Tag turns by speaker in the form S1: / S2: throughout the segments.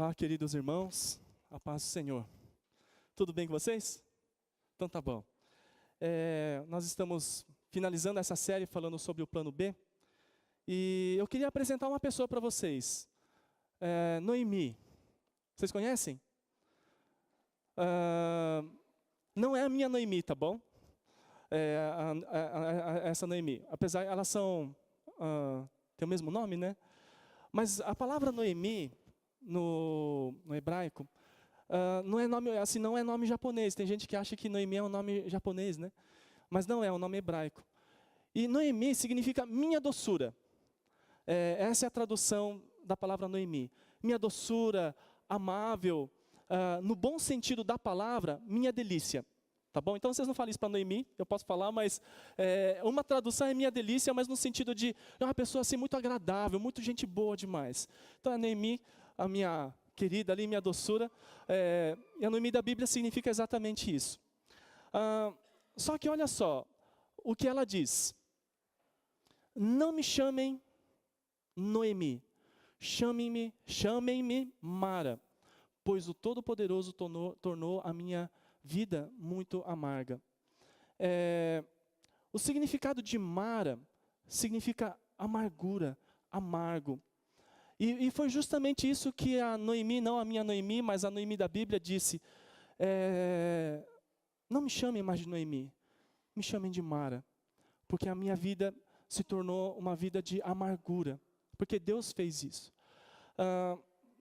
S1: Olá, queridos irmãos, a paz do Senhor. Tudo bem com vocês? Então tá bom. Nós estamos finalizando essa série falando sobre o plano B. E eu queria apresentar uma pessoa para vocês. Noemi. Vocês conhecem? Não é a minha Noemi, tá bom? Essa Noemi. Apesar, elas são... tem o mesmo nome, né? Mas a palavra Noemi... No hebraico, não é nome, assim, não é nome japonês. Tem gente que acha que Noemi é um nome japonês, né? Mas não é um nome hebraico. E Noemi significa minha doçura. Essa é a tradução da palavra Noemi. Minha doçura, amável, no bom sentido da palavra, minha delícia. Tá bom? Então vocês não falam isso para Noemi, eu posso falar, mas uma tradução é minha delícia, mas no sentido de uma pessoa assim muito agradável, muito gente boa demais. Então a Noemi, a minha querida ali, minha doçura, e a Noemi da Bíblia significa exatamente isso. Só que olha só, o que ela diz. Não me chamem Noemi, chamem-me Mara, pois o Todo-Poderoso tornou a minha vida muito amarga. O significado de Mara significa amargura, amargo. E foi justamente isso que a Noemi, não a minha Noemi, mas a Noemi da Bíblia disse. Não me chamem mais de Noemi, me chamem de Mara, porque a minha vida se tornou uma vida de amargura, porque Deus fez isso.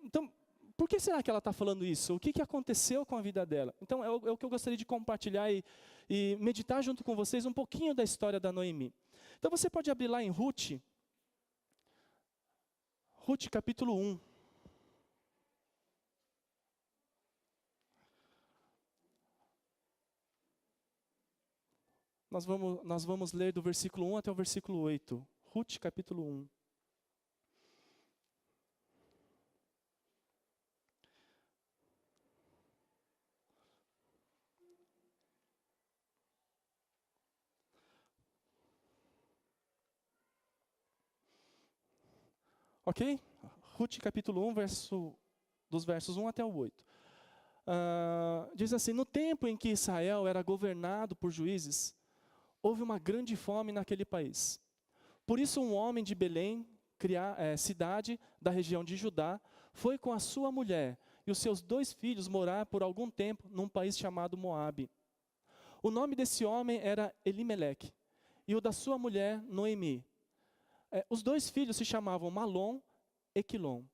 S1: Então, por que será que ela está falando isso? O que aconteceu com a vida dela? Então, é o que eu gostaria de compartilhar e meditar junto com vocês um pouquinho da história da Noemi. Então, você pode abrir lá em Ruth capítulo 1. Nós vamos ler do versículo 1 até o versículo 8. Ruth capítulo 1. Ok? Ruth capítulo 1, dos versos 1 até o 8. Diz assim: no tempo em que Israel era governado por juízes, houve uma grande fome naquele país. Por isso um homem de Belém, cidade da região de Judá, foi com a sua mulher e os seus 2 filhos morar por algum tempo num país chamado Moabe. O nome desse homem era Elimeleque e o da sua mulher Noemi. Os 2 filhos se chamavam Malom e Quilom.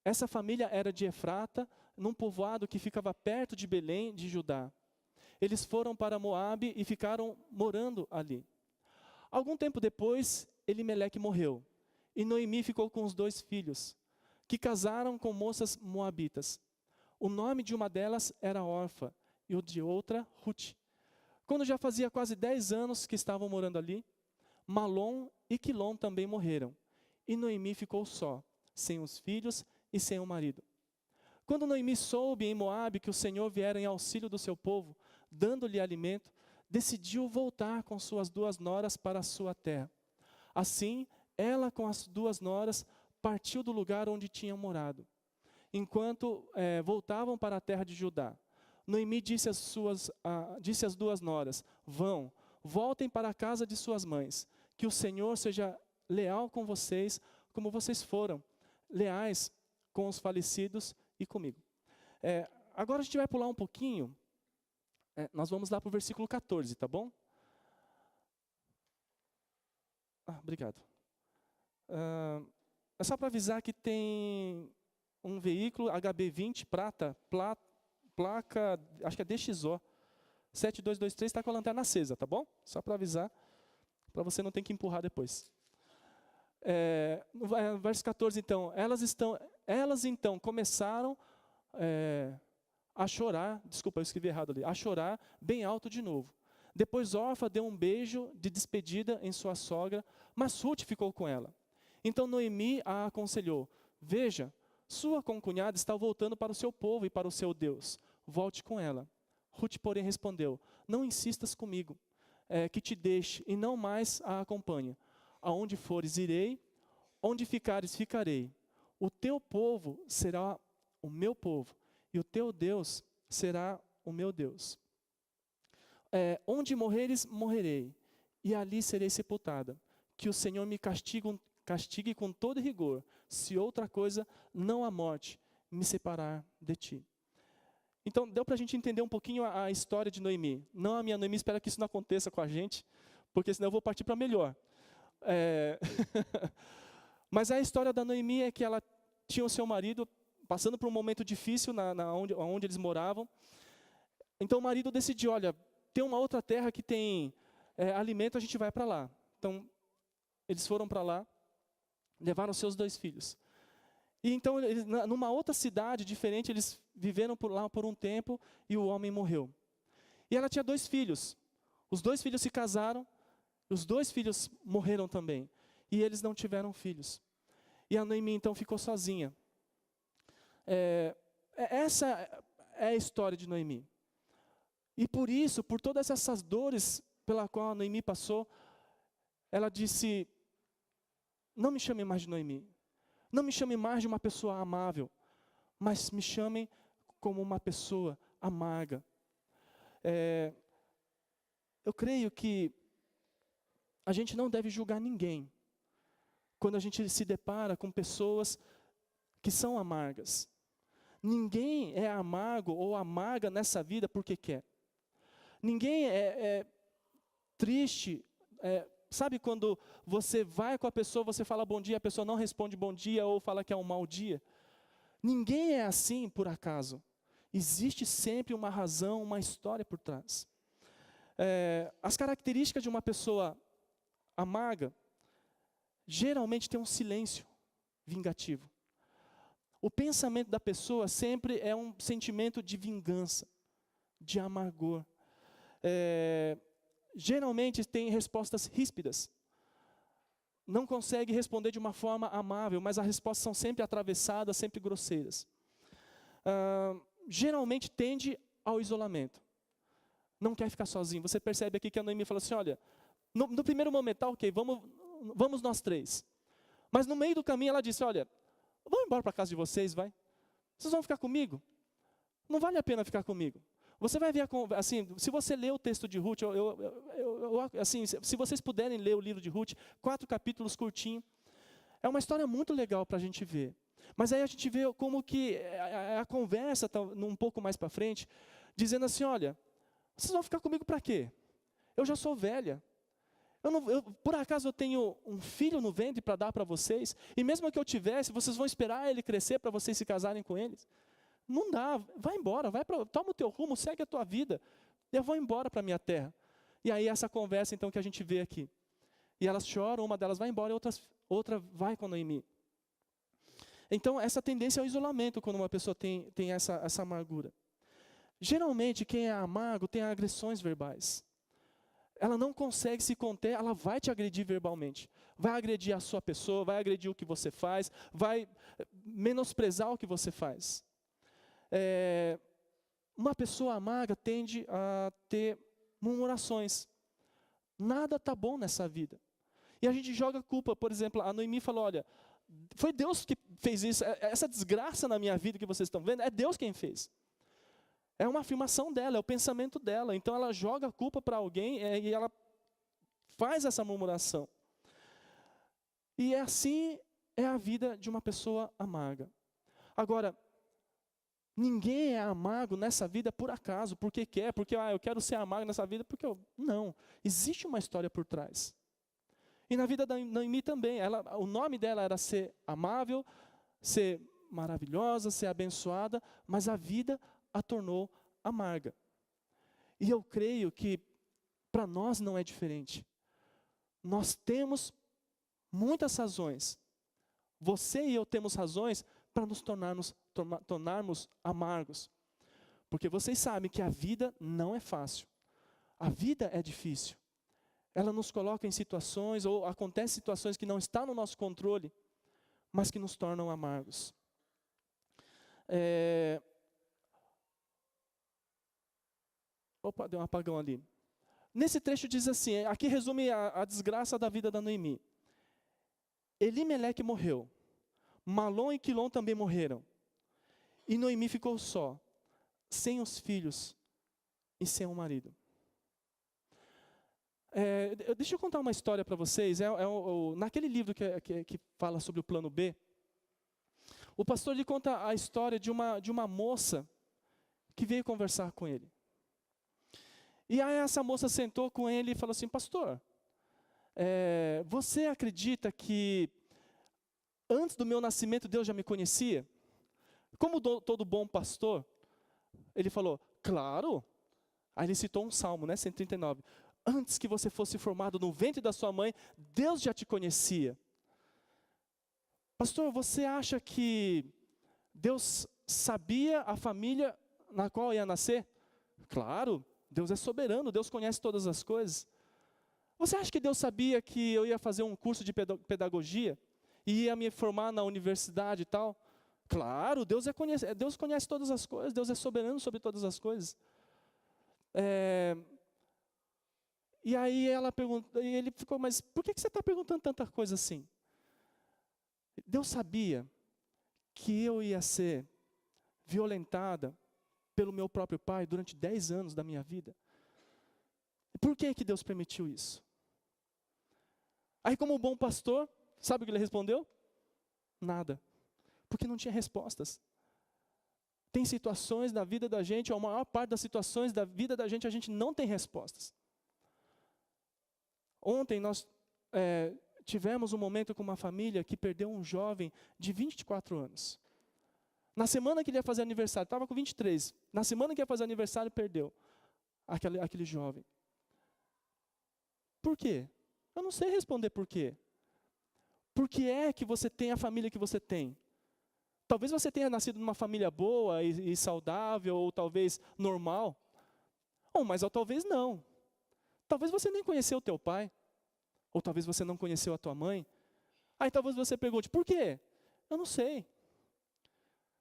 S1: Essa família era de Efrata, num povoado que ficava perto de Belém, de Judá. Eles foram para Moabe e ficaram morando ali. Algum tempo depois, Elimeleque morreu, e Noemi ficou com os 2 filhos, que casaram com moças moabitas. O nome de uma delas era Orfa, e o de outra, Ruth. Quando já fazia quase 10 anos que estavam morando ali, Malom e Quilom também morreram, e Noemi ficou só, sem os filhos e sem o marido. Quando Noemi soube em Moabe que o Senhor viera em auxílio do seu povo, dando-lhe alimento, decidiu voltar com suas 2 noras para a sua terra. Assim, ela com as 2 noras partiu do lugar onde tinham morado. Enquanto voltavam para a terra de Judá, Noemi disse às 2 noras: voltem para a casa de suas mães, que o Senhor seja leal com vocês, como vocês foram leais com os falecidos e comigo. Agora a gente vai pular um pouquinho. Nós vamos lá para o versículo 14, tá bom? Obrigado. É só para avisar que tem um veículo HB20 prata, placa, acho que é DXO, 7223, está com a lanterna acesa, tá bom? Só para avisar, para você não ter que empurrar depois. No verso 14, então, elas então começaram a chorar, desculpa, eu escrevi errado ali, a chorar bem alto de novo. Depois Orfa deu um beijo de despedida em sua sogra, mas Ruth ficou com ela. Então Noemi a aconselhou: veja, sua concunhada está voltando para o seu povo e para o seu Deus, volte com ela. Ruth, porém, respondeu: não insistas comigo, que te deixe e não mais a acompanhe. Aonde fores, irei, onde ficares, ficarei. O teu povo será o meu povo, e o teu Deus será o meu Deus. Onde morreres, morrerei, e ali serei sepultada. Que o Senhor me castigue com todo rigor, se outra coisa, não a morte, me separar de ti. Então, deu para a gente entender um pouquinho a história de Noemi. Não a minha Noemi, espero que isso não aconteça com a gente, porque senão eu vou partir para melhor. Mas a história da Noemi é que ela tinha o seu marido passando por um momento difícil onde eles moravam. Então o marido decidiu, olha, tem uma outra terra que tem alimento, a gente vai para lá. Então eles foram para lá, levaram seus 2 filhos. E então, numa outra cidade diferente, eles viveram por lá por um tempo e o homem morreu. E ela tinha 2 filhos. Os 2 filhos se casaram, os 2 filhos morreram também. E eles não tiveram filhos. E a Noemi então ficou sozinha. Essa é a história de Noemi. E por isso, por todas essas dores pela qual a Noemi passou, ela disse, não me chame mais de Noemi. Não me chame mais de uma pessoa amável, mas me chamem como uma pessoa amarga. Eu creio que a gente não deve julgar ninguém quando a gente se depara com pessoas que são amargas. Ninguém é amargo ou amarga nessa vida porque quer. Ninguém é triste. Sabe quando você vai com a pessoa, você fala bom dia, a pessoa não responde bom dia ou fala que é um mau dia? Ninguém é assim por acaso. Existe sempre uma razão, uma história por trás. As características de uma pessoa amarga, geralmente tem um silêncio vingativo. O pensamento da pessoa sempre é um sentimento de vingança, de amargor. Geralmente tem respostas ríspidas. Não consegue responder de uma forma amável, mas as respostas são sempre atravessadas, sempre grosseiras. Geralmente tende ao isolamento. Não quer ficar sozinho. Você percebe aqui que a Noemi falou assim, olha, no primeiro momento, tá, ok, vamos nós 3. Mas no meio do caminho ela disse, olha, vamos embora para a casa de vocês, vai. Vocês vão ficar comigo? Não vale a pena ficar comigo. Você vai ver, assim, se você ler o texto de Ruth, assim, se vocês puderem ler o livro de Ruth, 4 capítulos curtinhos, é uma história muito legal para a gente ver. Mas aí a gente vê como que a conversa está um pouco mais para frente, dizendo assim, olha, vocês vão ficar comigo para quê? Eu já sou velha. Por acaso eu tenho um filho no ventre para dar para vocês? E mesmo que eu tivesse, vocês vão esperar ele crescer para vocês se casarem com eles? Não dá, vai embora, toma o teu rumo, segue a tua vida. Eu vou embora para a minha terra. E aí essa conversa então que a gente vê aqui. E elas choram, uma delas vai embora e outra vai com Noemi. Então essa tendência ao isolamento quando uma pessoa tem essa amargura. Geralmente quem é amargo tem agressões verbais. Ela não consegue se conter, ela vai te agredir verbalmente. Vai agredir a sua pessoa, vai agredir o que você faz, vai menosprezar o que você faz. Uma pessoa amarga tende a ter murmurações. Nada está bom nessa vida. E a gente joga culpa, por exemplo, a Noemi falou, olha, foi Deus que fez isso, essa desgraça na minha vida que vocês estão vendo, é Deus quem fez. É uma afirmação dela, é o pensamento dela. Então ela joga a culpa para alguém e ela faz essa murmuração. E assim é a vida de uma pessoa amarga. Agora, ninguém é amargo nessa vida por acaso, porque quer, porque eu quero ser amargo nessa vida, porque não. Existe uma história por trás. E na vida da Noemi também, o nome dela era ser amável, ser maravilhosa, ser abençoada, mas a vida a tornou amarga. E eu creio que para nós não é diferente. Nós temos muitas razões. Você e eu temos razões para nos tornarmos amargos. Porque vocês sabem que a vida não é fácil. A vida é difícil. Ela nos coloca em situações, ou acontecem situações que não estão no nosso controle, mas que nos tornam amargos. Opa, deu um apagão ali. Nesse trecho diz assim, aqui resume a desgraça da vida da Noemi. Elimeleque morreu. Malom e Quilom também morreram. E Noemi ficou só, sem os filhos e sem o marido. Deixa eu contar uma história para vocês. Naquele livro que fala sobre o plano B, o pastor lhe conta a história de uma moça que veio conversar com ele. E aí essa moça sentou com ele e falou assim: pastor, você acredita que antes do meu nascimento Deus já me conhecia? Como todo bom pastor, ele falou: claro. Aí ele citou um salmo, 139. Antes que você fosse formado no ventre da sua mãe, Deus já te conhecia. Pastor, você acha que Deus sabia a família na qual ia nascer? Claro, Deus é soberano, Deus conhece todas as coisas. Você acha que Deus sabia que eu ia fazer um curso de pedagogia e ia me formar na universidade e tal? Claro, Deus conhece todas as coisas, Deus é soberano sobre todas as coisas. E aí ela perguntou, e ele ficou: mas por que você está perguntando tanta coisa assim? Deus sabia que eu ia ser violentada pelo meu próprio pai durante 10 anos da minha vida. Por que Deus permitiu isso? Aí, como bom pastor, sabe o que ele respondeu? Nada. Porque não tinha respostas. Tem situações na vida da gente, ou a maior parte das situações da vida da gente, a gente não tem respostas. Ontem nós tivemos um momento com uma família que perdeu um jovem de 24 anos. Na semana que ele ia fazer aniversário, estava com 23. Na semana que ia fazer aniversário, perdeu aquele jovem. Por quê? Eu não sei responder por quê. Por que é que você tem a família que você tem? Talvez você tenha nascido numa família boa e saudável, ou talvez normal. Mas talvez não. Talvez você nem conheceu o teu pai. Ou talvez você não conheceu a tua mãe. Aí talvez você pergunte: por quê? Eu não sei.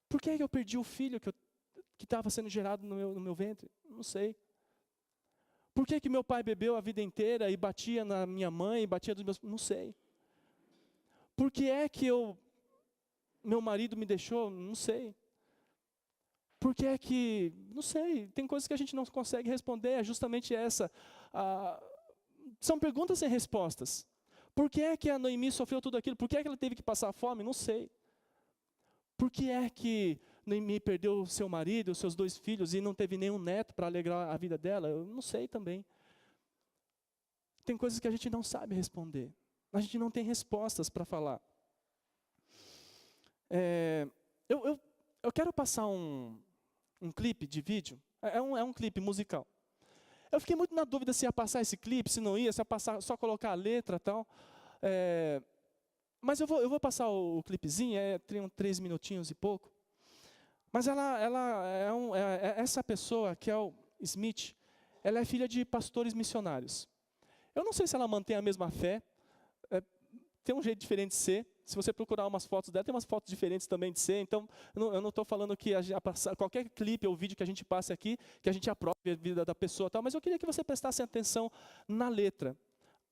S1: Por que eu perdi o filho que estava sendo gerado no meu ventre? Não sei. Por que meu pai bebeu a vida inteira e batia na minha mãe, e batia nos meus... Não sei. Por que é que meu marido me deixou? Não sei. Por que é que... Não sei. Tem coisas que a gente não consegue responder. É justamente essa. São perguntas sem respostas. Por que é que a Noemi sofreu tudo aquilo? Por que é que ela teve que passar fome? Não sei. Por que é que Noemi perdeu o seu marido, os seus 2 filhos, e não teve nenhum neto para alegrar a vida dela? Eu não sei também. Tem coisas que a gente não sabe responder. A gente não tem respostas para falar. Eu quero passar um clipe de vídeo. É um clipe musical. Eu fiquei muito na dúvida se ia passar esse clipe, se não ia, se ia passar, só colocar a letra e tal. Mas eu vou passar o clipezinho, tem 3 minutinhos e pouco. Mas essa pessoa, que é o Smith, ela é filha de pastores missionários. Eu não sei se ela mantém a mesma fé, tem um jeito diferente de ser. Se você procurar umas fotos dela, tem umas fotos diferentes também de ser. Então, eu não estou falando que qualquer clipe ou vídeo que a gente passe aqui, que a gente aprove a vida da pessoa, tal, mas eu queria que você prestasse atenção na letra.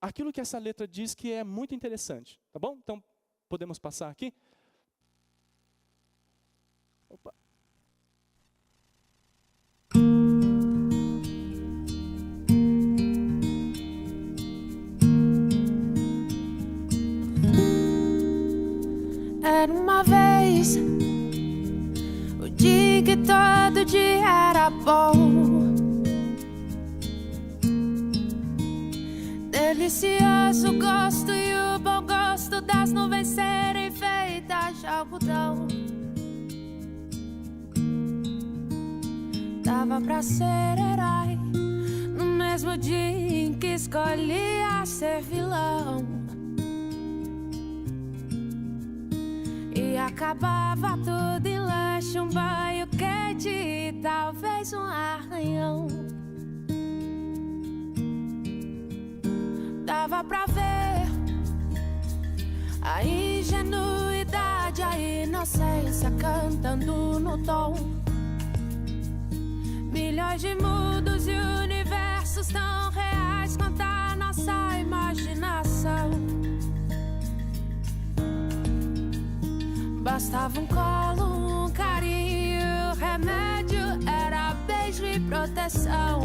S1: Aquilo que essa letra diz, que é muito interessante. Tá bom? Então, podemos passar aqui? Opa.
S2: Era uma vez o dia que todo dia era bom, delicioso gosto e o bom gosto das nuvens serem feitas de algodão. Dava pra ser herói no mesmo dia em que escolhia ser vilão. E acabava tudo em lanche, um banho quente e talvez um arranhão. Dava pra ver a ingenuidade, a inocência cantando no tom. Milhões de mundos e universos tão reais quanto a nossa imaginação. Bastava um colo, um carinho, direção.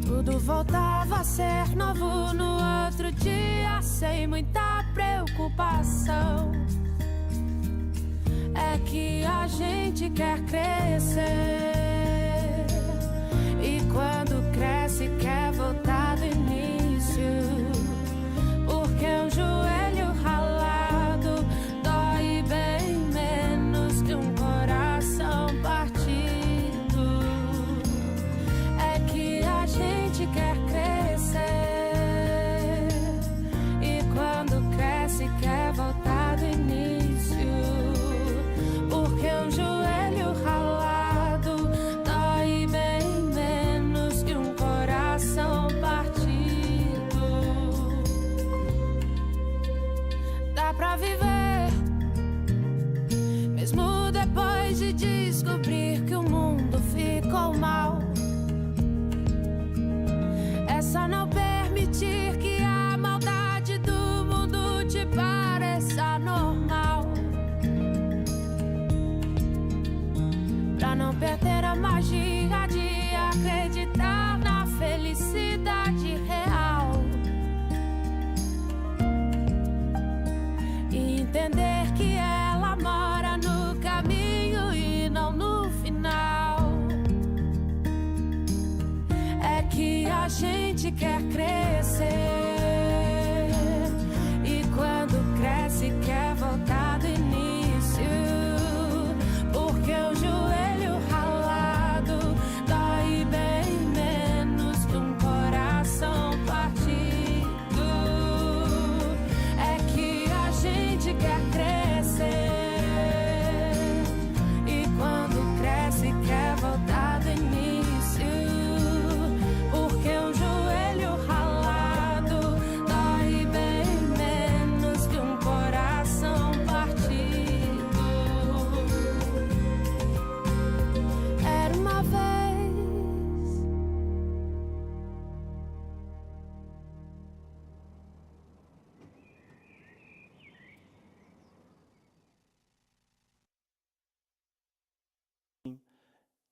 S2: Tudo voltava a ser novo no outro dia, sem muita preocupação. É que a gente quer crescer, e quando cresce quer voltar do início, porque um joelho ralado dói bem menos que um coração partido. É que a gente quer crescer, e quando cresce quer voltar do início, porque um joelho ralado dói bem menos que um coração partido. Dá pra viver, mesmo depois de descobrir que o mundo ficou mal. É só não permitir que a maldade do mundo te pareça normal, pra não perder a magia de acreditar na felicidade real, e entender que ela mora no caminho e não no final. É que a gente quer crescer, e quando cresce quer voltar do início, porque o joelho ralado dói bem menos que um coração partido. É que a gente quer crescer, e quando cresce quer voltar do início, porque um joelho ralado dói bem menos que um coração partido. Era uma vez.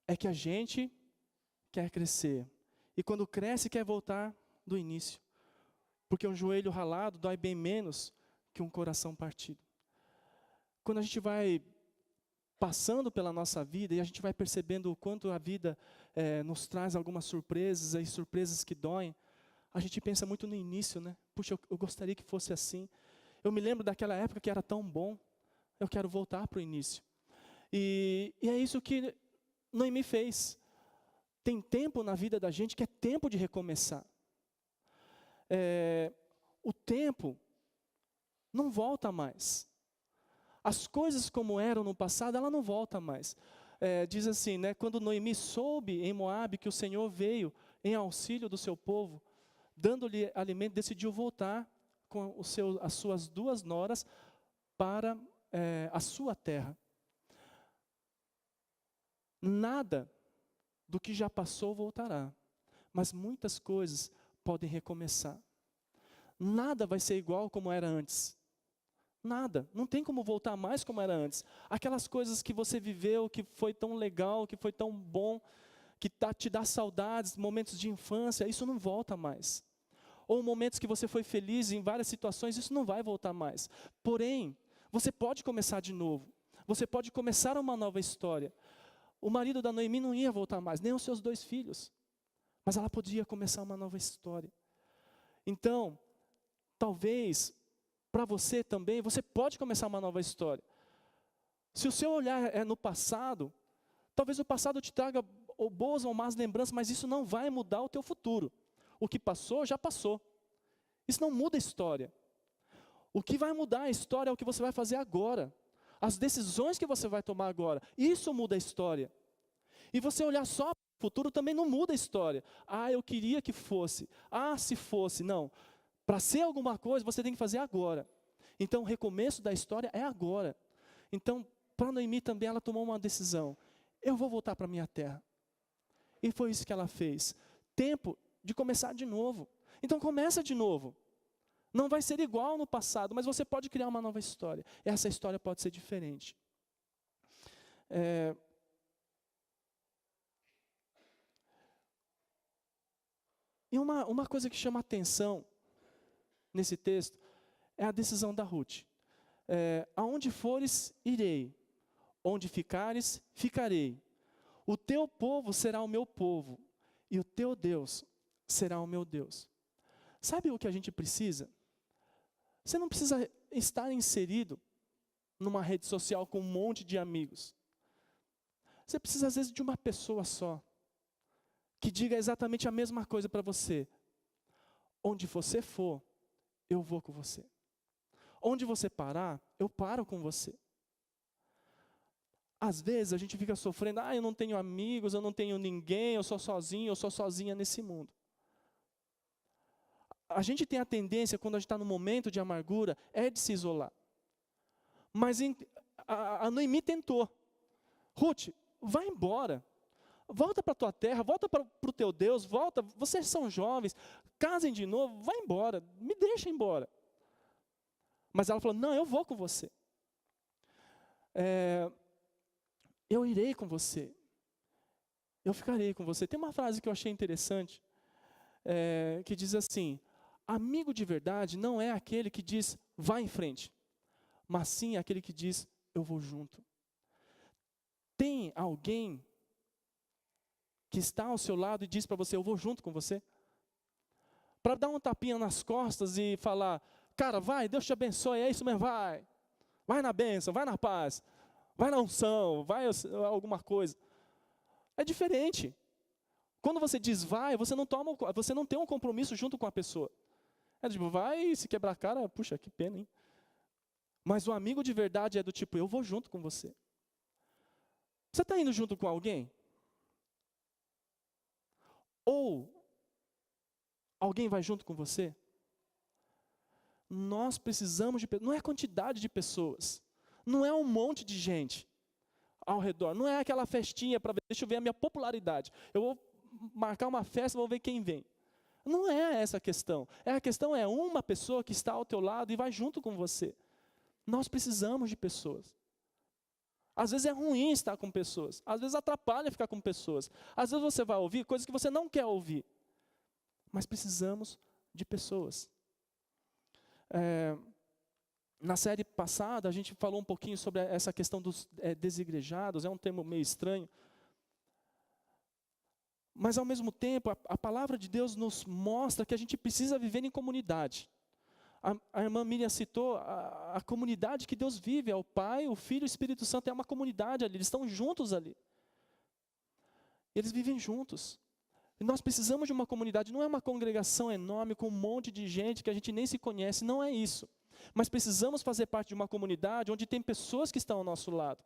S1: É que a gente quer crescer, e quando cresce quer voltar do início, porque um joelho ralado dói bem menos que um coração partido. Quando a gente vai passando pela nossa vida e a gente vai percebendo o quanto a vida nos traz algumas surpresas, e surpresas que doem, a gente pensa muito no início, né? Puxa, eu gostaria que fosse assim. Eu me lembro daquela época que era tão bom, eu quero voltar para o início. E é isso que Noemi fez. Tem tempo na vida da gente que é tempo de recomeçar. O tempo não volta mais. As coisas como eram no passado, ela não volta mais. Diz assim, né, quando Noemi soube em Moabe que o Senhor veio em auxílio do seu povo, dando-lhe alimento, decidiu voltar com as suas 2 noras para a sua terra. Nada do que já passou voltará, mas muitas coisas podem recomeçar. Nada vai ser igual como era antes. Nada, não tem como voltar mais como era antes. Aquelas coisas que você viveu, que foi tão legal, que foi tão bom, que te dá saudades, momentos de infância, isso não volta mais. Ou momentos que você foi feliz em várias situações, isso não vai voltar mais. Porém, você pode começar de novo. Você pode começar uma nova história. O marido da Noemi não ia voltar mais, nem os seus 2 filhos. Mas ela podia começar uma nova história. Então, talvez, para você também, você pode começar uma nova história. Se o seu olhar é no passado, talvez o passado te traga ou boas ou más lembranças, mas isso não vai mudar o teu futuro. O que passou, já passou. Isso não muda a história. O que vai mudar a história é o que você vai fazer agora. As decisões que você vai tomar agora, isso muda a história. E você olhar só para o futuro também não muda a história. Ah, eu queria que fosse. Ah, se fosse. Não. Para ser alguma coisa, você tem que fazer agora. Então, o recomeço da história é agora. Então, para Noemi também, ela tomou uma decisão. Eu vou voltar para a minha terra. E foi isso que ela fez. Tempo de começar de novo. Então, começa de novo. Não vai ser igual no passado, mas você pode criar uma nova história. Essa história pode ser diferente. E uma coisa que chama atenção nesse texto é a decisão da Ruth. Aonde fores, irei. Onde ficares, ficarei. O teu povo será o meu povo, e o teu Deus será o meu Deus. Sabe o que a gente precisa? Você não precisa estar inserido numa rede social com um monte de amigos. Você precisa, às vezes, de uma pessoa só, que diga exatamente a mesma coisa para você. Onde você for, eu vou com você. Onde você parar, eu paro com você. Às vezes a gente fica sofrendo, eu não tenho amigos, eu não tenho ninguém, eu sou sozinho, eu sou sozinha nesse mundo. A gente tem a tendência, quando a gente está num momento de amargura, de se isolar. Mas a Noemi tentou. Ruth, vai embora. Volta para a tua terra, volta para o teu Deus, volta, vocês são jovens, casem de novo, vai embora, me deixa embora. Mas ela falou, não, eu vou com você. Eu irei com você. Eu ficarei com você. Tem uma frase que eu achei interessante, que diz assim, amigo de verdade não é aquele que diz, vá em frente, mas sim aquele que diz, eu vou junto. Tem alguém que está ao seu lado e diz para você, eu vou junto com você? Para dar um tapinha nas costas e falar, cara, vai, Deus te abençoe, é isso mesmo, vai. Vai na bênção, vai na paz, vai na unção, vai alguma coisa. É diferente. Quando você diz vai, você não tem um compromisso junto com a pessoa. É tipo, vai, se quebrar a cara, puxa, que pena, hein? Mas o amigo de verdade é do tipo, eu vou junto com você. Você está indo junto com alguém? Ou alguém vai junto com você? Nós precisamos de pessoas, não é a quantidade de pessoas, não é um monte de gente ao redor, não é aquela festinha para ver, deixa eu ver a minha popularidade, eu vou marcar uma festa, vou ver quem vem. Não é essa a questão. A questão é uma pessoa que está ao teu lado e vai junto com você. Nós precisamos de pessoas. Às vezes é ruim estar com pessoas, às vezes atrapalha ficar com pessoas, às vezes você vai ouvir coisas que você não quer ouvir, mas precisamos de pessoas. Na série passada a gente falou um pouquinho sobre essa questão dos desigrejados, é um termo meio estranho, mas ao mesmo tempo a palavra de Deus nos mostra que a gente precisa viver em comunidade. A irmã Miriam citou a comunidade que Deus vive, é o Pai, o Filho e o Espírito Santo, é uma comunidade ali, eles estão juntos ali. Eles vivem juntos. E nós precisamos de uma comunidade, não é uma congregação enorme com um monte de gente que a gente nem se conhece, não é isso. Mas precisamos fazer parte de uma comunidade onde tem pessoas que estão ao nosso lado.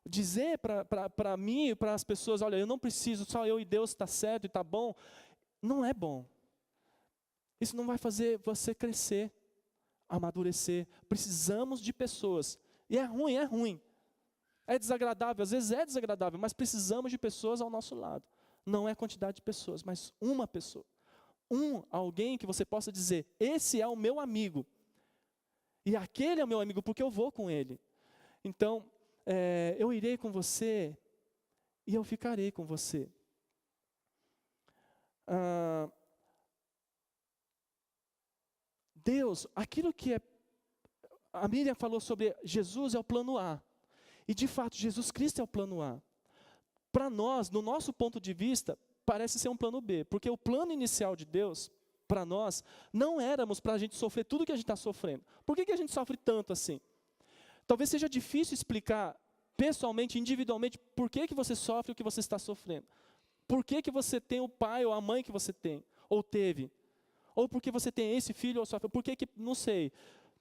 S1: Dizer para mim e para as pessoas, olha, eu não preciso, só eu e Deus está certo e está bom, não é bom. Isso não vai fazer você crescer, amadurecer. Precisamos de pessoas. E é ruim, é ruim. É desagradável, às vezes é desagradável, mas precisamos de pessoas ao nosso lado. Não é a quantidade de pessoas, mas uma pessoa. Alguém que você possa dizer, esse é o meu amigo. E aquele é o meu amigo, porque eu vou com ele. Então, eu irei com você e eu ficarei com você. Deus, aquilo que a Miriam falou sobre Jesus é o plano A. E de fato, Jesus Cristo é o plano A. Para nós, no nosso ponto de vista, parece ser um plano B. Porque o plano inicial de Deus, para nós, não éramos para a gente sofrer tudo que a gente está sofrendo. Por que a gente sofre tanto assim? Talvez seja difícil explicar pessoalmente, individualmente, por que você sofre o que você está sofrendo. Por que você tem o pai ou a mãe que você tem, ou teve. Ou porque você tem esse filho ou sofre, por que, não sei.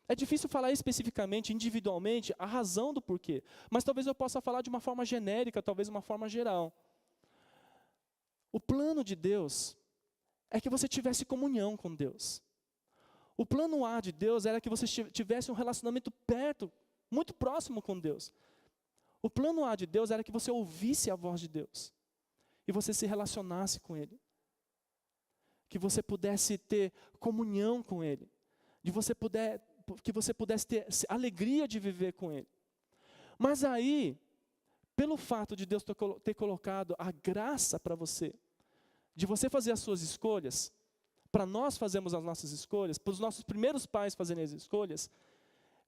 S1: É difícil falar especificamente, individualmente, a razão do porquê. Mas talvez eu possa falar de uma forma genérica, talvez de uma forma geral. O plano de Deus é que você tivesse comunhão com Deus. O plano A de Deus era que você tivesse um relacionamento perto, muito próximo com Deus. O plano A de Deus era que você ouvisse a voz de Deus. E você se relacionasse com Ele. Que você pudesse ter comunhão com Ele, que você pudesse ter alegria de viver com Ele. Mas aí, pelo fato de Deus ter colocado a graça para você, de você fazer as suas escolhas, para nós fazermos as nossas escolhas, para os nossos primeiros pais fazerem as escolhas,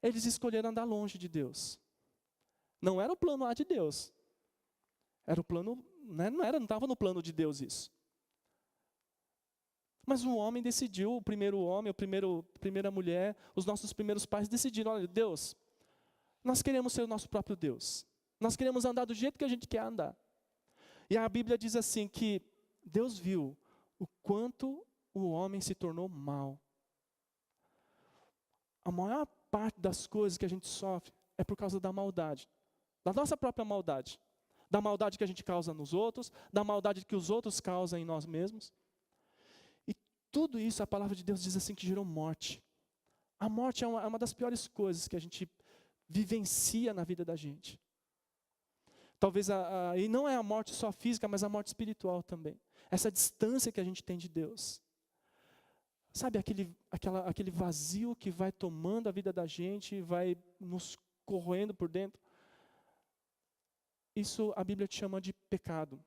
S1: eles escolheram andar longe de Deus. Não era o plano A de Deus. Era o plano, não estava no plano de Deus isso. Mas o homem decidiu, o primeiro homem, a primeira mulher, os nossos primeiros pais decidiram, olha, Deus, nós queremos ser o nosso próprio Deus. Nós queremos andar do jeito que a gente quer andar. E a Bíblia diz assim que Deus viu o quanto o homem se tornou mau. A maior parte das coisas que a gente sofre é por causa da maldade. Da nossa própria maldade. Da maldade que a gente causa nos outros, da maldade que os outros causam em nós mesmos. E tudo isso, a palavra de Deus diz assim que gerou morte. A morte é uma das piores coisas que a gente vivencia na vida da gente. Talvez, e não é a morte só física, mas a morte espiritual também. Essa distância que a gente tem de Deus. Sabe aquele vazio que vai tomando a vida da gente, vai nos corroendo por dentro? Isso a Bíblia te chama de pecado.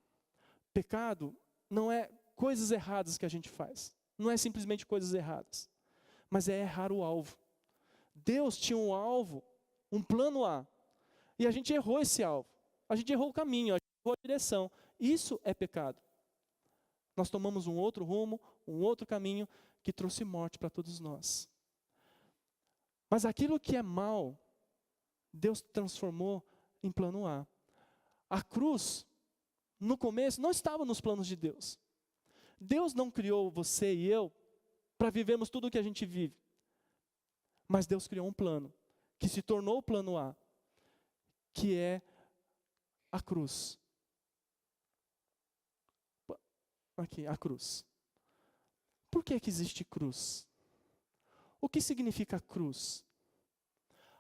S1: Pecado não é coisas erradas que a gente faz. Não é simplesmente coisas erradas. Mas é errar o alvo. Deus tinha um alvo, um plano A. E a gente errou esse alvo. A gente errou o caminho, a gente errou a direção. Isso é pecado. Nós tomamos um outro rumo, um outro caminho, que trouxe morte para todos nós. Mas aquilo que é mal, Deus transformou em plano A. A cruz, no começo, não estava nos planos de Deus. Deus não criou você e eu para vivermos tudo o que a gente vive. Mas Deus criou um plano, que se tornou o plano A, que é a cruz. Aqui, a cruz. Por que existe cruz? O que significa cruz?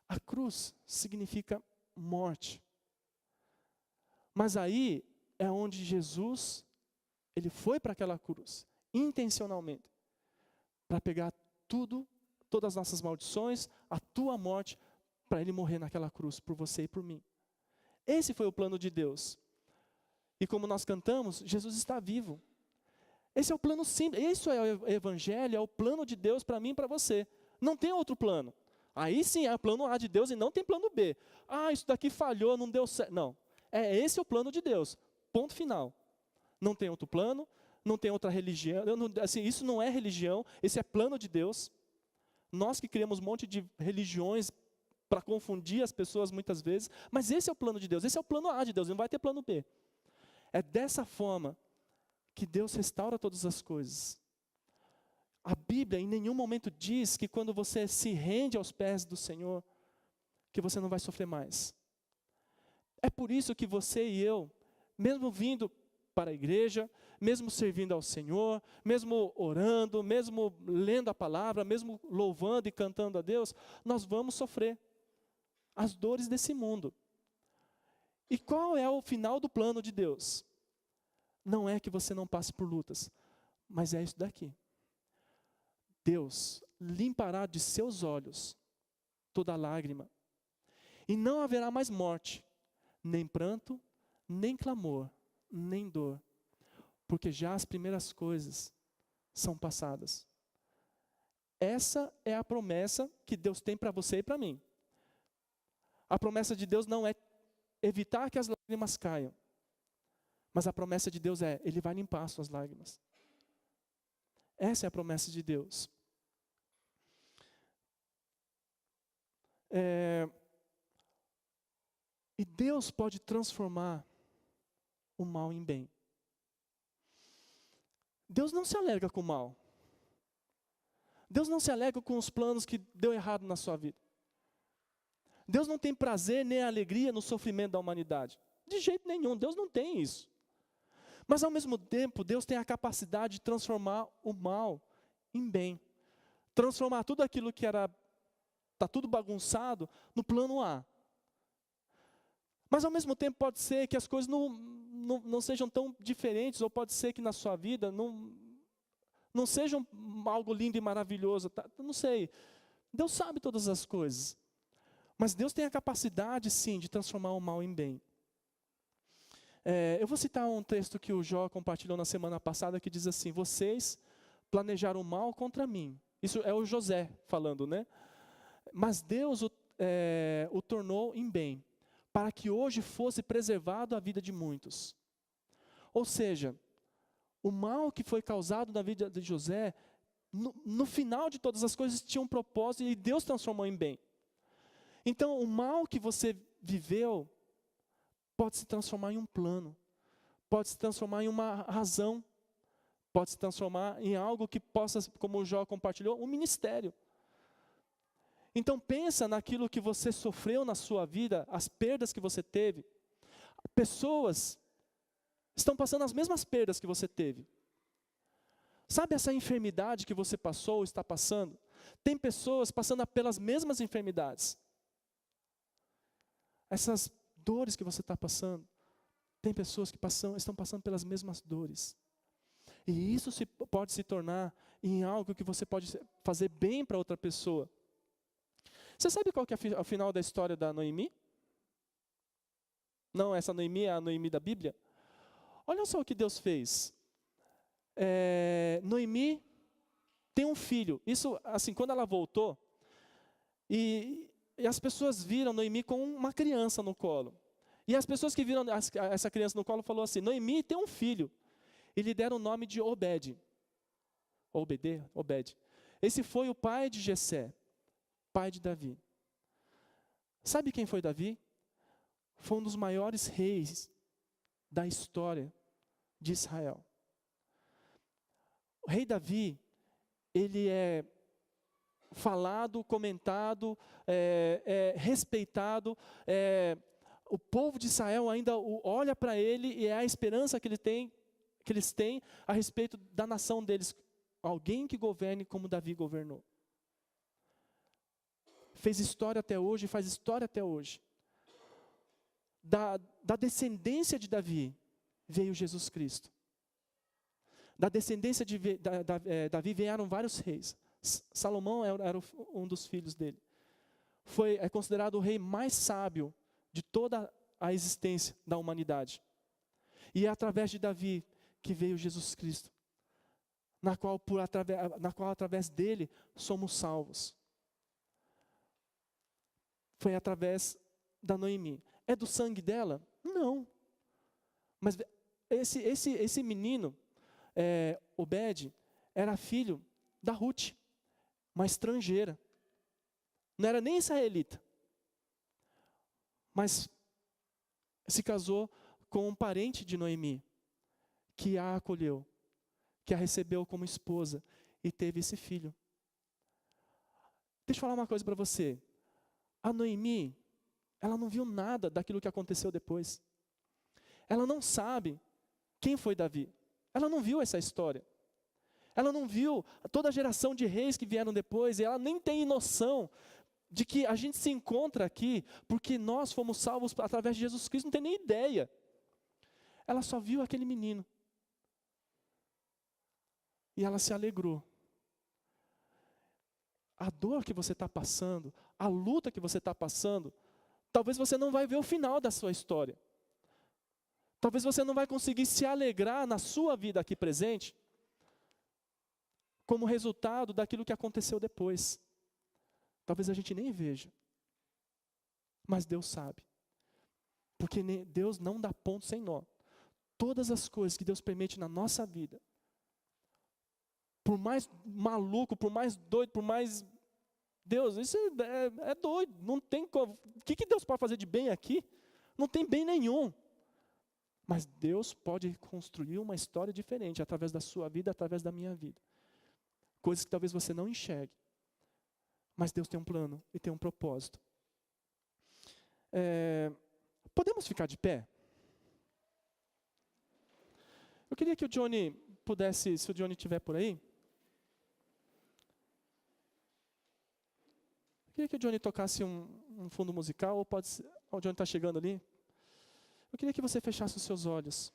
S1: A cruz significa morte. Mas aí é onde Jesus, ele foi para aquela cruz, intencionalmente, para pegar todas as nossas maldições, a tua morte, para ele morrer naquela cruz, por você e por mim. Esse foi o plano de Deus. E como nós cantamos, Jesus está vivo. Esse é o plano simples, isso é o evangelho, é o plano de Deus para mim e para você. Não tem outro plano. Aí sim é o plano A de Deus e não tem plano B. Ah, isso daqui falhou, não deu certo. Não, esse é o plano de Deus, ponto final. Não tem outro plano, não tem outra religião, assim, isso não é religião, esse é plano de Deus. Nós que criamos um monte de religiões para confundir as pessoas muitas vezes, mas esse é o plano de Deus, esse é o plano A de Deus, não vai ter plano B. É dessa forma que Deus restaura todas as coisas. A Bíblia em nenhum momento diz que quando você se rende aos pés do Senhor, que você não vai sofrer mais. É por isso que você e eu, mesmo vindo para a igreja, mesmo servindo ao Senhor, mesmo orando, mesmo lendo a palavra, mesmo louvando e cantando a Deus, nós vamos sofrer as dores desse mundo. E qual é o final do plano de Deus? Não é que você não passe por lutas, mas é isso daqui. Deus limpará de seus olhos toda lágrima, e não haverá mais morte, nem pranto, nem clamor, nem dor, porque já as primeiras coisas são passadas. Essa é a promessa que Deus tem para você e para mim. A promessa de Deus não é evitar que as lágrimas caiam, mas a promessa de Deus é, Ele vai limpar as suas lágrimas. Essa é a promessa de Deus. E Deus pode transformar o mal em bem. Deus não se alegra com o mal. Deus não se alegra com os planos que deu errado na sua vida. Deus não tem prazer nem alegria no sofrimento da humanidade. De jeito nenhum, Deus não tem isso. Mas ao mesmo tempo, Deus tem a capacidade de transformar o mal em bem. Transformar tudo aquilo que está tudo bagunçado no plano A. Mas ao mesmo tempo pode ser que as coisas não sejam tão diferentes, ou pode ser que na sua vida não sejam algo lindo e maravilhoso. Não sei. Deus sabe todas as coisas. Mas Deus tem a capacidade, sim, de transformar o mal em bem. Eu vou citar um texto que o Jó compartilhou na semana passada, que diz assim: vocês planejaram mal contra mim. Isso é o José falando, né? Mas Deus o tornou em bem, para que hoje fosse preservado a vida de muitos. Ou seja, o mal que foi causado na vida de José, no final de todas as coisas tinha um propósito e Deus transformou em bem. Então, o mal que você viveu pode se transformar em um plano, pode se transformar em uma razão, pode se transformar em algo que possa, como o Jó compartilhou, um ministério. Então pensa naquilo que você sofreu na sua vida, as perdas que você teve. Pessoas estão passando as mesmas perdas que você teve. Sabe essa enfermidade que você passou ou está passando? Tem pessoas passando pelas mesmas enfermidades. Essas dores que você está passando, tem pessoas que estão passando pelas mesmas dores. E isso pode se tornar em algo que você pode fazer bem para outra pessoa. Você sabe qual que é o final da história da Noemi? Não, essa Noemi é a Noemi da Bíblia. Olha só o que Deus fez. Noemi tem um filho. Isso, assim, quando ela voltou, e as pessoas viram Noemi com uma criança no colo. E as pessoas que viram essa criança no colo falaram assim: Noemi tem um filho. E lhe deram o nome de Obed. Obed. Esse foi o pai de Jessé, pai de Davi. Sabe quem foi Davi? Foi um dos maiores reis da história de Israel. O rei Davi, ele é falado, comentado, respeitado. O povo de Israel ainda olha para ele e é a esperança que eles têm a respeito da nação deles. Alguém que governe como Davi governou. Fez história até hoje, faz história até hoje. Da descendência de Davi veio Jesus Cristo. Da descendência de Davi vieram vários reis. Salomão era um dos filhos dele. É considerado o rei mais sábio de toda a existência da humanidade. E é através de Davi que veio Jesus Cristo, na qual através dele somos salvos. Foi através da Noemi. É do sangue dela? Não. Mas esse menino, Obed, era filho da Ruth, uma estrangeira. Não era nem israelita. Mas se casou com um parente de Noemi, que a acolheu, que a recebeu como esposa e teve esse filho. Deixa eu falar uma coisa para você. A Noemi, ela não viu nada daquilo que aconteceu depois. Ela não sabe quem foi Davi. Ela não viu essa história. Ela não viu toda a geração de reis que vieram depois, e ela nem tem noção de que a gente se encontra aqui porque nós fomos salvos através de Jesus Cristo, não tem nem ideia. Ela só viu aquele menino. E ela se alegrou. A dor que você está passando, a luta que você está passando, talvez você não vai ver o final da sua história. Talvez você não vai conseguir se alegrar na sua vida aqui presente, como resultado daquilo que aconteceu depois. Talvez a gente nem veja. Mas Deus sabe. Porque Deus não dá ponto sem nó. Todas as coisas que Deus permite na nossa vida, por mais maluco, por mais doido, por mais... Deus, isso é doido. Não tem como. O que Deus pode fazer de bem aqui? Não tem bem nenhum. Mas Deus pode construir uma história diferente através da sua vida, através da minha vida. Coisas que talvez você não enxergue. Mas Deus tem um plano e tem um propósito. Podemos ficar de pé? Eu queria que o Johnny pudesse, se o Johnny estiver por aí, eu queria que o Johnny tocasse um fundo musical, ou pode ser, o Johnny está chegando ali. Eu queria que você fechasse os seus olhos.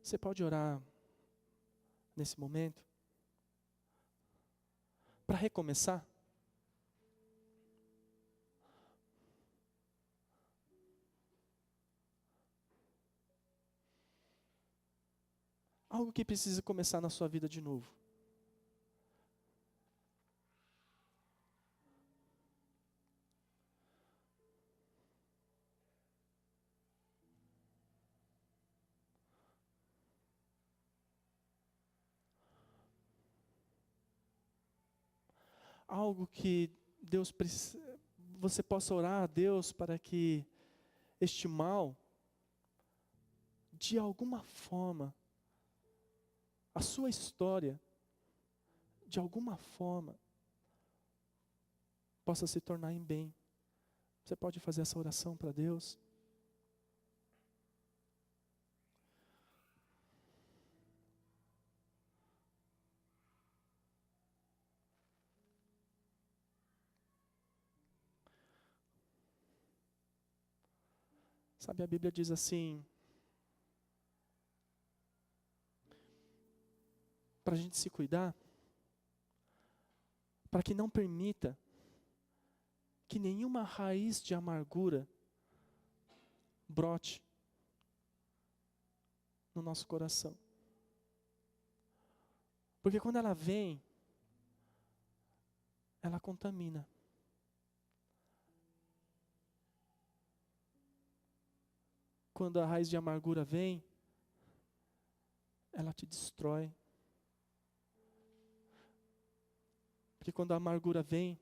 S1: Você pode orar nesse momento para recomeçar? Algo que precisa começar na sua vida de novo. Algo que você possa orar a Deus para que este mal, de alguma forma, a sua história, de alguma forma, possa se tornar em bem. Você pode fazer essa oração para Deus? Sabe, a Bíblia diz assim, para a gente se cuidar, para que não permita que nenhuma raiz de amargura brote no nosso coração. Porque quando ela vem, ela contamina. Quando a raiz de amargura vem, ela te destrói. Porque quando a amargura vem,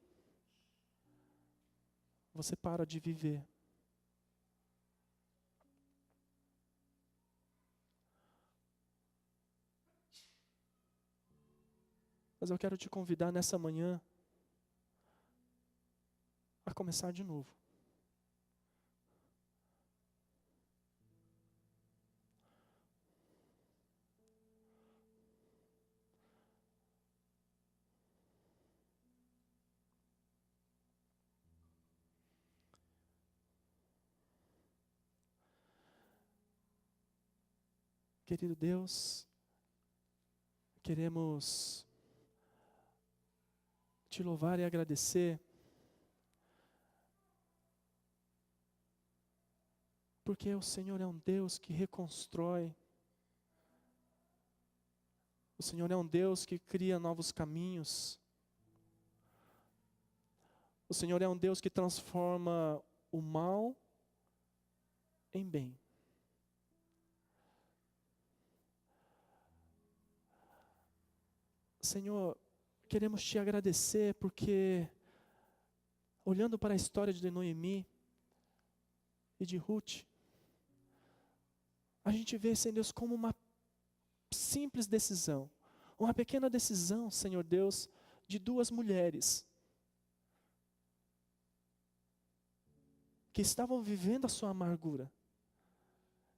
S1: você para de viver. Mas eu quero te convidar nessa manhã a começar de novo. Querido Deus, queremos te louvar e agradecer, porque o Senhor é um Deus que reconstrói, o Senhor é um Deus que cria novos caminhos, o Senhor é um Deus que transforma o mal em bem. Senhor, queremos te agradecer porque, olhando para a história de Noemi e de Ruth, a gente vê, Senhor Deus, como uma simples decisão, uma pequena decisão, Senhor Deus, de duas mulheres que estavam vivendo a sua amargura,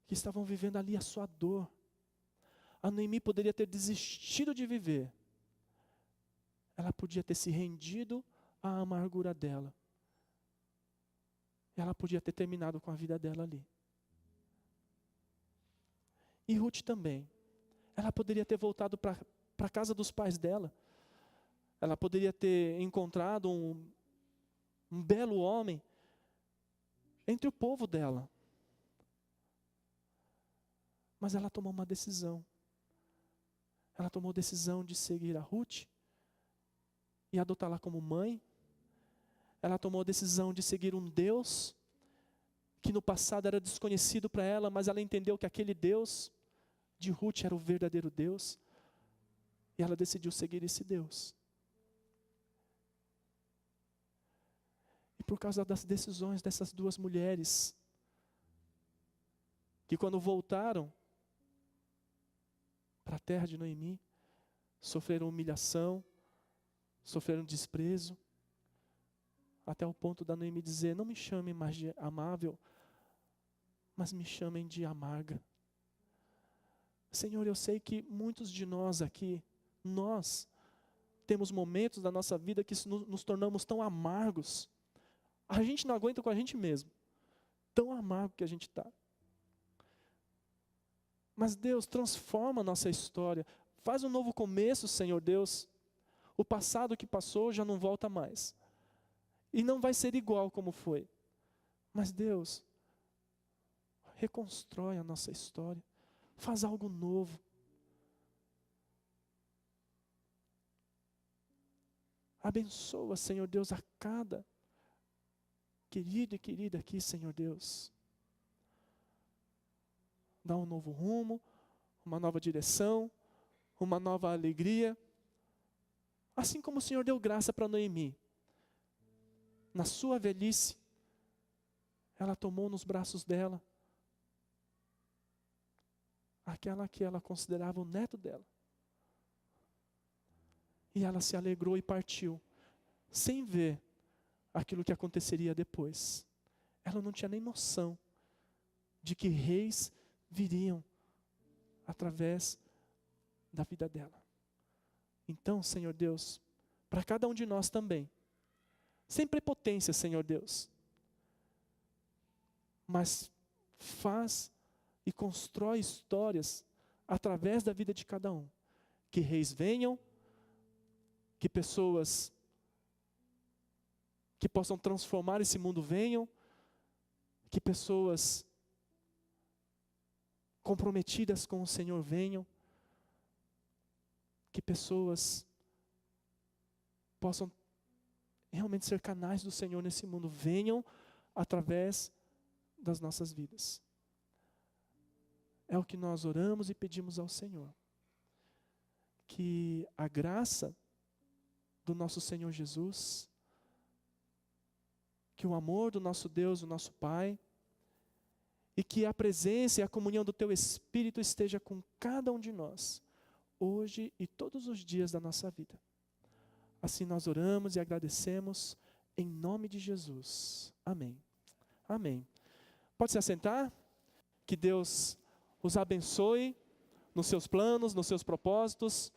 S1: que estavam vivendo ali a sua dor. A Noemi poderia ter desistido de viver, ela podia ter se rendido à amargura dela. Ela podia ter terminado com a vida dela ali. E Ruth também. Ela poderia ter voltado para a casa dos pais dela. Ela poderia ter encontrado um belo homem entre o povo dela. Mas ela tomou uma decisão. Ela tomou a decisão de seguir a Ruth e adotá-la como mãe. Ela tomou a decisão de seguir um Deus que no passado era desconhecido para ela, mas ela entendeu que aquele Deus de Ruth era o verdadeiro Deus. E ela decidiu seguir esse Deus. E por causa das decisões dessas duas mulheres, que quando voltaram para a terra de Noemi, sofreram humilhação, sofreram desprezo, até o ponto da Noemi dizer: não me chamem mais de amável, mas me chamem de amarga. Senhor, eu sei que muitos de nós aqui, nós temos momentos da nossa vida que nos tornamos tão amargos, a gente não aguenta com a gente mesmo, tão amargo que a gente está. Mas Deus, transforma a nossa história. Faz um novo começo, Senhor Deus. O passado que passou já não volta mais. E não vai ser igual como foi. Mas Deus, reconstrói a nossa história. Faz algo novo. Abençoa, Senhor Deus, a cada querido e querida aqui, Senhor Deus. Dá um novo rumo, uma nova direção, uma nova alegria. Assim como o Senhor deu graça para Noemi. Na sua velhice, ela tomou nos braços dela aquela que ela considerava o neto dela. E ela se alegrou e partiu, sem ver aquilo que aconteceria depois. Ela não tinha nem noção de que reis viriam através da vida dela. Então, Senhor Deus, para cada um de nós também, sem prepotência, Senhor Deus, mas faz e constrói histórias através da vida de cada um. Que reis venham, que pessoas que possam transformar esse mundo venham, que pessoas comprometidas com o Senhor venham, que pessoas possam realmente ser canais do Senhor nesse mundo, venham através das nossas vidas. É o que nós oramos e pedimos ao Senhor. Que a graça do nosso Senhor Jesus, que o amor do nosso Deus, o nosso Pai, e que a presença e a comunhão do Teu Espírito esteja com cada um de nós, hoje e todos os dias da nossa vida. Assim nós oramos e agradecemos em nome de Jesus. Amém. Amém. Pode se assentar? Que Deus os abençoe nos seus planos, nos seus propósitos.